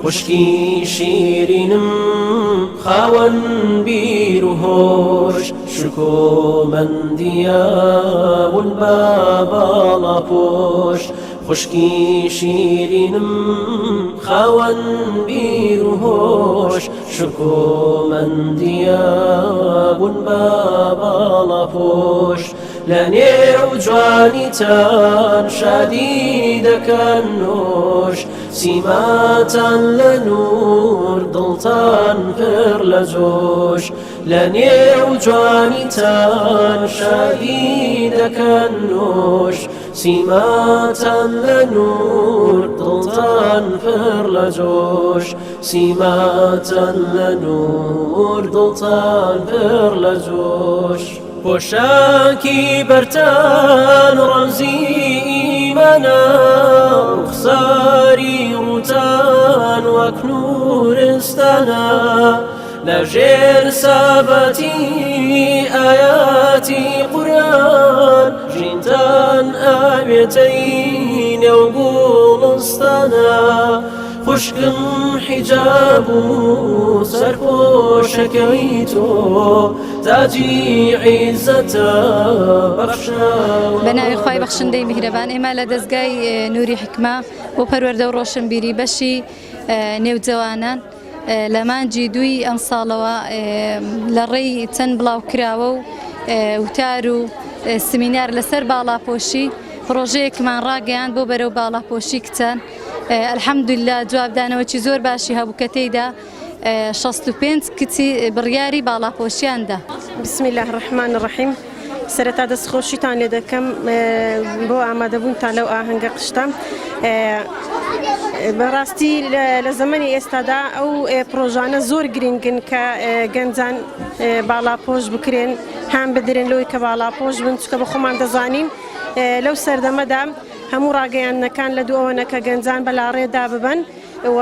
خوشکی شیرینم خاون بیر و هوش شکومندیا ون بالا پوش خوشکی شیرینم خاون بیر و هوش شکومندیا ون بالا پوش لنێو جوانیتان شادی دەکەن نوش سیماتان لە نور دڵتان پڕ لە جۆش لەنێو جوانیتان شادی دەکەن نوش سیماتان لە نور دڵتان پڕ لە جۆش سیماتان لە نور دڵتان پڕ لە جۆش پۆشاکی بەرتان ڕەمزی ئیمانە ڕوخساری ڕووتان وەک نورستانە لەژێر سابەتی ئایاتی قورئان ژینتان ئاوێتەی نێو گوڵستانە خوشکم حجاب و سەرپۆشەکەی تۆ تاجی عیزەتە بەخشاوە. بەناوی خوای بەخشندەی میهرەبان ئێمە لە دەستگای نوری حکمە بۆ پەروەردە و ڕۆشنبیری بەشی نێوجەوانان لە مانجی دووی ئەم ساڵەوە لە ڕێی چەند بڵاو کراوە و وتار و سمینار لەسەر باڵاپۆشی پرۆژەیەکمان ڕاگەیاند بۆ بەرەو باڵاپۆشی کچان. الحەمدوللا جوابدانەوەکی زۆر باشی هەبوو کە تێیدا 65 کچی بڕیاری باڵاپۆشیاندا. بسم الله الرحمن الرحیم. سەرەتا دەستخۆشیتان لێ دەکەم بۆ ئامادەبوونتان لەو ئاهەنگە قشتە. بەڕاستی لە زەمەنی ئێستادا ئەو پرۆژانە زۆر گرنگن کە گەنجان باڵاپۆش بکرێن هەم بدرێن لەوەی کە باڵاپۆش بن چکە بە خۆمان دەزانین لەو سەردەمەدا هەموو ڕاگەیاندنەکان لە دووەوەنە کە گەنجان بەلاڕێدا ببن و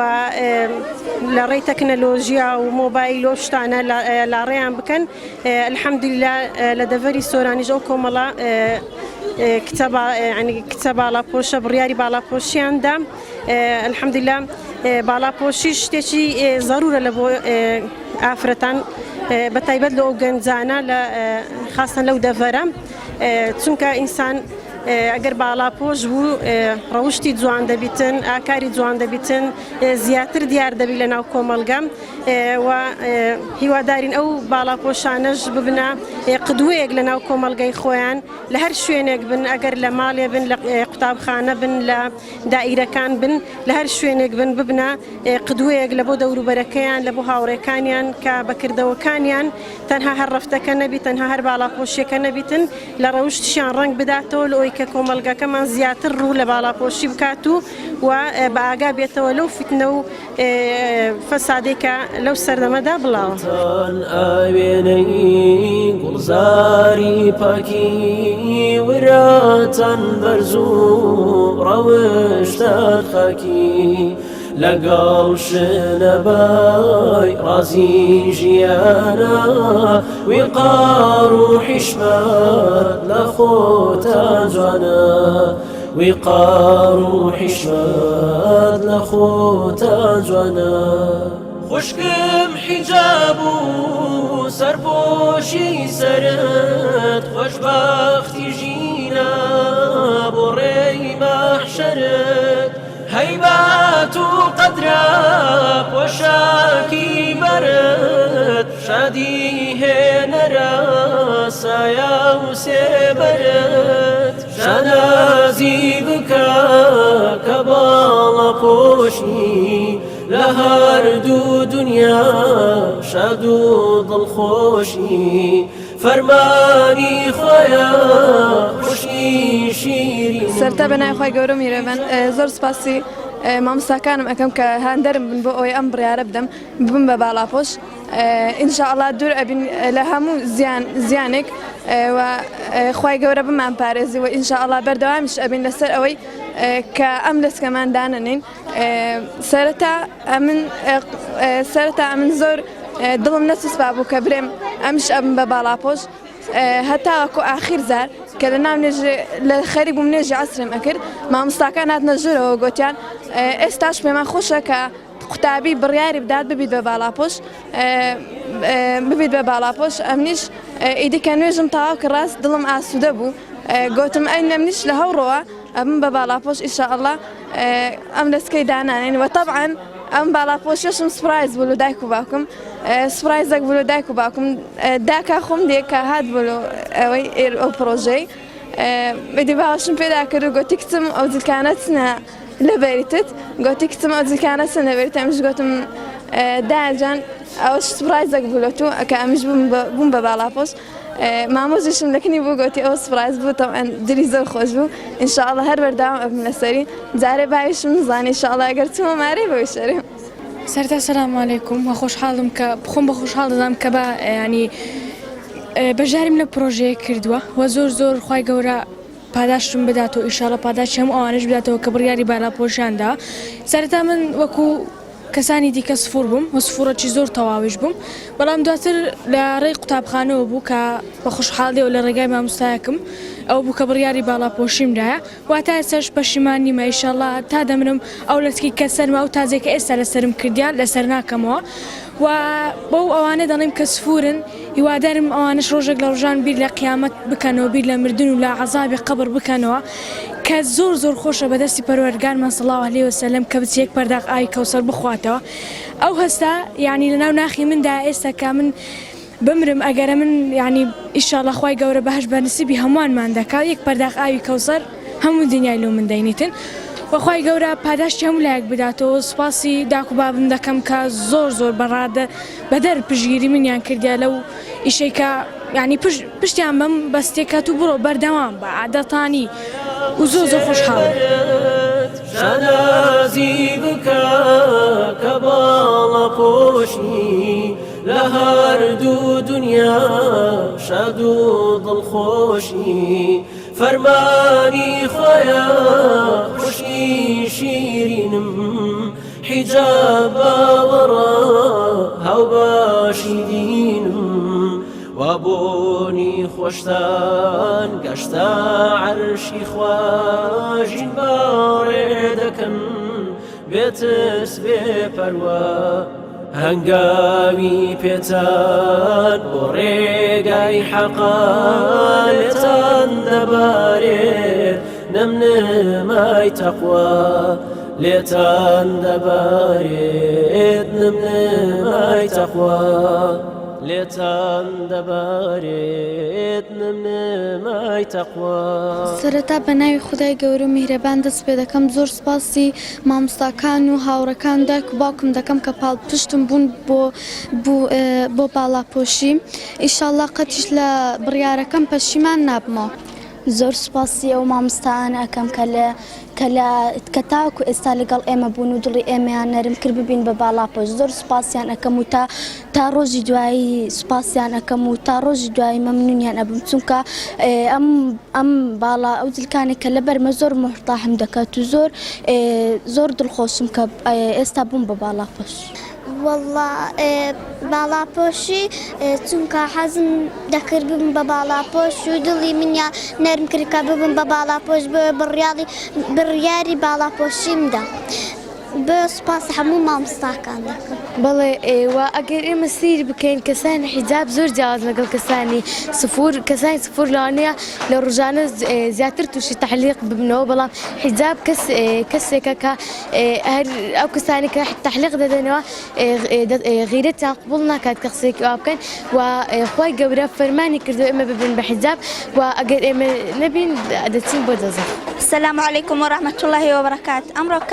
لە ڕێی تەکنەلۆژیا و مۆبایل و شتانە لاڕێیان بکەن. الحەمدوللا لە دەڤەری سۆرانیش ئەو کۆمەڵە کچە باڵاپۆشە بڕیاری باڵاپۆشیاندا. الحەمدوللا باڵاپۆشی شتێکی زەرورە لە بۆ ئافرەتان بەتایبەت لە ئەو گەنجانە خاستن لەو دەڤەرە چونکە ئینسان ئەگەر باڵاپۆش بوو ڕەوشتی جوان دەبیتن ئاکاری جوان دەبیتن زیاتر دیار دەبی لە ناو کۆمەلگەم و هیوادارین ئەو باڵاپۆشانەش ببنە قدوەیەک لە ناو کۆمەلگەی خۆیان لە هەر شوێنێک بن ئەگەر لە ماڵێ بن لە قوتابخانە بن لە دائیرەکان بن لە هەر شوێنێک بن ببنە قدوەیەک لە بۆ دەوروبەرەکەیان لە بۆ هاوڕێکانیان کە بەکردەوەکانیان تەنها هەر ڕەفتەکە نەبی تەنها هەر باڵاپۆشیەکە نەبیتن لە ڕەوشتیان ڕەنگ بداتەوە لەوەی کە کۆمەلگەکەمان زیاتر ڕوو لە باڵاپۆشی بکات و بە ئاگا بێتەوە لەو فتنە و فەسادێکە لەو سەردەمەدا بڵاوە. ئاوێنەی گوڵزاری پاکی وراتان بەرز و ڕەوشتان خاکی لەگەڵ شنەبای ڕازی ژیانە ویقار و حیشمەت لە خۆتان جوانە ویقار و حیشمەت لە خۆتان جوانە. خوشکم حیجاب و سەرپۆشی سەرت خۆشبەختی ژینە بۆ ڕێی مەحشەرت هەیبەت و قەدرە پۆشاکی بەرت شادی هێنەرە سایە و سێبەرت شانازی بکە کە باڵاپۆشی لە هەردوو دنیا شاد و دڵخۆشی فەرمانی خۆیە خوشی شیرین. سەرتا بەنای خۆی گەورە میرەبەن زۆر سپاسی مامۆستاکانم ئەەکەم کە هەندەرم بن بۆ ئەوەی ئەم بڕیارە بدەم ببم بە باڵاپۆش. ئینشاءڵڵا دوور ئەبین لە هەموو زیانێک و خی گەورە بمان پارێزی و ئینشاءڵڵا بەردەوامیش ئەبین لەسەر ئەوەی کە ئەم لەسکەمان دانەنین. سەرەتا ئەمن زۆر دڵم نەسوسپا بوو کە برێم ئەمش ئەبم بە باڵاپۆش هەتا وەکو ئاخیر زار کە لە خەری بووم نێژی عەسرم ئەکرد مامۆستاکان هاتنە ژوورەوە گوتیان ئێستاش پێمان خۆشە کە قوتابی بڕیاری بدات ببیت بە باڵاپۆش ببیت بە باڵاپۆش ئەمنیش ئیدیکە نوێژم تەواو کە ڕاست دڵم ئاسوودە بوو گوتم ئەی نەمنیش لە هەوڕەوە ئەبم بە باڵاپۆش ئینشاءالله ئەم دەستکەی دانانین و طبعاً ئەم باڵاپۆشیشم سپرایز بوو لە دایک و باوکم سپرایزێک بوو لە دایک و باوکم داکا خۆم دێک کە هات بوو ئەوەی ئەو پرۆژەی بدی باوەشم پێدا کرد و گوتی کچم ئەو جلکانە چنە لەبەریتت گوتی کچم ئەو جلکانە چنە لەبەریت ئەمیش گوتم دایجان ئەوەش سپرایزێک بوو لە تو کە ئەمیش بووم بە باڵاپۆش مامۆزیشم لەکنی بوو گوتی ئەو سپرایز بوو تەوان دلی زۆر خۆش بوو ئینشاءالله هەر بەرداوام ئەبم لەسەری جارێ باویشم نزانی ئینشاءالله ئەگەر چوومە مارەی بەوەی شەرێ سەرتا سەلام عەلەیکوم وە خۆشحاڵم کە بخۆم بە خۆشحاڵ دەدام کە بە ینی بەژاریم لە پرۆژەیە کردووە و زۆر خوای گەورە پاداشتم بداتەوە ئینشاءالله پاداشی هەموو ئەوانەش بداتەوە کە بڕیاری باڵاپۆشیاندا سەرەتا من وەکو کەسانی دیکە سفور بووم و سفورەکی زۆر تەواویش بووم بەڵام دواتر لە ڕێی قوتابخانەوە بوو کە بە خۆشحاڵیەوە لە ڕێگای مامۆستایەکەم ئەو بوو کە بڕیاری باڵاپۆشیمدایە واتە ئێستاش پەشیمان نیمە ئینشاءالله تا دەمرم ئەو لەسکی کە سەرما و تازێکە ئێستا لەسەرم کردیان لەسەر ناکەمەوە و بەو ئەوانە دەڵێم کە سفورن هیوادارم ئەوانش ڕۆژێک لە ڕۆژان بیر لە قیامەت بکەنەوە بیر لە مردن و لە عەزابی قەبر بکەنەوە کە زۆر خۆشە بەدەستی پەروەردگارمان صلی الله علیه وسلم کە بچێک پەرداغ ئاوی کەوسەر بخواتەوە ئەو هەستا یعنی لەناو ناخی مندا ئێستا کە من بمرم ئەگەرە من یعنی ئینشاءالله خوای گەورە بەهەش بەنسیبی هەمووانمان دەکات یەک پەرداغ ئاوی کەوسەر هەموو دنیای لۆ من دەینیتن وەخوای گەورە پاداشتی هەموو لایەک بداتەوە سوپاسی داک و بابم دەکەم کە زۆر بەڕادە بەدەر پشگیری منیان کردیا لەو ئیشەی کە یعنی پشتیان بەم بەستێکە تو بڕۆ بەردەوام بە عادەتانی و زۆر خۆشحاڵم شەنازی بکە کە باڵاپۆشی لە هەردوو دنیا شاد و دڵخۆشی فەرمانی خۆیە خوشی شیرینم حیجاب باوەڕە هاوباشی دینم وابۆنی خۆشتان گەشتە عەرشی خواژین باڕێ دەکەن بێتس بێپەروە هەنگاوی پێتان بۆ ڕێگای حەقا لێتان دەبارێت نەمنمای تەقوا لێتان دەبارێت نەمنمای تەقوا لێتان دەبارێت نمنمای تەقوا سەرەتا بە ناوی خودای گەورە و میهرەبان دەست پێ دەکەم زۆر سپاسی مامۆستاکان و هاوڕەکان دایک و باوکم دەکەم کە پاڵپشتم بوون بۆ باڵاپۆشی ئینشاءالله قەتیش لە بڕیارەکەم پەشیمان نابمەوە زۆر سپاسی ئەو مامۆستایانە ئەەکەم کە تاوەکو ئێستا لەگەڵ ئێمە بوون و دڵی ئێمەیان نەرم کرد ببین بە باڵاپۆش زۆر سپاسیان ئەەکەم و تا ڕۆژی دوایی سپاسیان ئەەکەم و تا ڕۆژی دوایی مەمنونیان ئەبم چونکە ئەم باڵا ئەو جلکانێک کە لەبەرمە زۆر محتاحم دەکات و زۆر دڵخۆشم کە ئێستا بووم بە باڵاپۆش والله باڵاپۆشی چونکە حەزم دەکرد ببم بە باڵاپۆش و دڵی منیان نەرم کرد کە ببم بە باڵاپۆش بڕیاری باڵاپۆشیمدا بە سوپاس هەموو مامۆستاکان دەکەم بەڵێ ئێوە ئەگەر ئێمە سیر بکەین کەسانی حیجاب زۆر جیاواز لەگەڵ کەسانی سفور لەوانەیە لە ڕۆژانە زیاتر تووشی تەحلیق ببنەوە بەڵام حیجاب کەسێکە کە ئەو کەسانی کە تەحلیق دەدەنەوە غیرەتیان قبوڵ ناکات کە قسەیەکی وا بکەن و خوای گەورە فەرمانی کردو ئێمە ببن بە حیجاب و ئەگەر ئێمە نەبین دەچین بۆ دەزەق. السلام عليكم ورحمة الله وبركاته. أمرك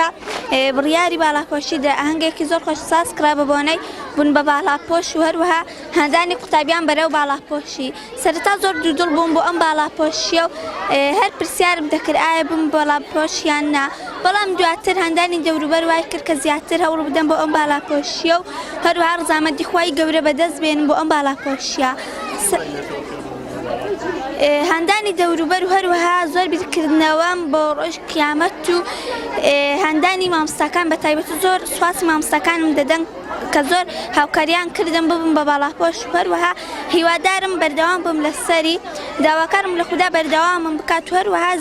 بڕیاری باڵاپۆشیدا ئاهەنگێکی زۆر خۆش ساز کرا بە بۆنەی بوون بە باڵاپۆش و هەروەها هەندانی قوتابیان بەرەو باڵاپۆشی سەرەتا زۆر دوودڵ بووم بۆ ئەم باڵاپۆشیە و هەر پرسیارم دەکرد ئایا بم باڵاپۆشیان نا بەڵام دواتر هەندانی دەوروبەر وای کرد کە زیاتر هەوڵ بدەم بۆ ئەم باڵاپۆشیە و هەروەها ڕزامەندی خوای گەورە بەدەست بێنم بۆ ئەم باڵاپۆشیە هەندانی دەوروبەر و هەروەها زۆر بیرکردنەوەم بۆ ڕۆژ قیامەت و هەندانی مامۆستاکان بە تایبەت زۆر سوپاسی مامۆستاکانم دەدەن کە زۆر هاوکاریان کردم ببم بە باڵاپۆش و هەروەها هیوادارم بەردەوام بم لەسەری داواکارم لە خودا بەردەوامم بکات و هەروەها